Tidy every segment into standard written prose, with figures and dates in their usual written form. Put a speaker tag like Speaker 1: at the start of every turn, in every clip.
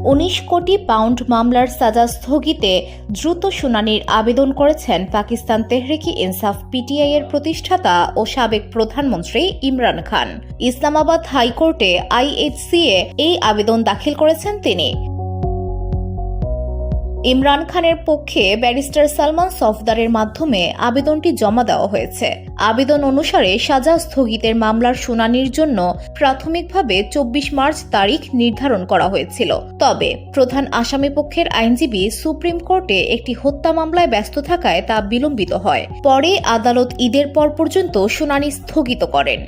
Speaker 1: 19 কোটি পাউন্ড মামলার সাজা স্থগিতে দ্রুত শুনানির আবেদন করেছেন পাকিস্তান তেহরিকি ইনসাফ পিটিআই এর প্রতিষ্ঠাতা ও সাবেক প্রধানমন্ত্রী ইমরান খান। ইসলামাবাদ হাইকোর্টে আইএইচসিএ এই আবেদন দাখিল করেছেন তিনি। ইমরান খানের পক্ষে ব্যারিস্টার সালমান সফদারের মাধ্যমে আবেদনটি জমা দেওয়া হয়েছে। আবেদন অনুসারে সাজা স্থগিতের মামলার শুনানির জন্য প্রাথমিকভাবে 24 মার্চ তারিখ নির্ধারণ করা হয়েছিল। তবে প্রধান আসামি পক্ষের আইনজীবী সুপ্রিম কোর্টে একটি হত্যা মামলায় ব্যস্ত থাকায় তা বিলম্বিত হয়। পরে আদালত ঈদের পর পর্যন্ত শুনানি স্থগিত করেন।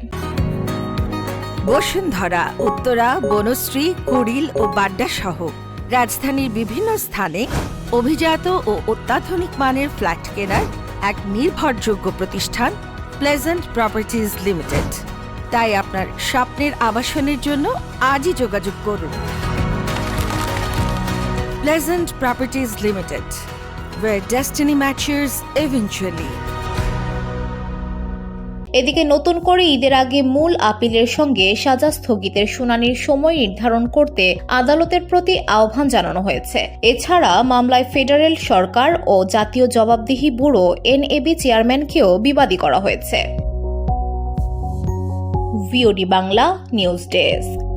Speaker 2: বসুন্ধরা, উত্তরা, বনশ্রী, কুড়িল ও বাড্ডা সহ রাজধানীর বিভিন্ন স্থানে অভিজাত ও অত্যাধুনিক মানের ফ্ল্যাট কেনার এক নির্ভরযোগ্য প্রতিষ্ঠান প্লেজেন্ট প্রপার্টিজ লিমিটেড। তাই আপনার স্বপ্নের আবাসনের জন্য আজই যোগাযোগ করুন। Pleasant properties limited, where destiny matches eventually।
Speaker 1: এদিকে নতুন করে ঈদের আগে মূল আপিলের সঙ্গে সাজা স্থগিতের শুনানির সময় নির্ধারণ করতে আদালতের প্রতি আহ্বান জানানো হয়েছে। এছাড়া মামলায় ফেডারেল সরকার ও জাতীয় জবাবদিহি ব্যুরো এনএবি চেয়ারম্যানকেও বিবাদী করা হয়েছে। VOD Bangla news desk.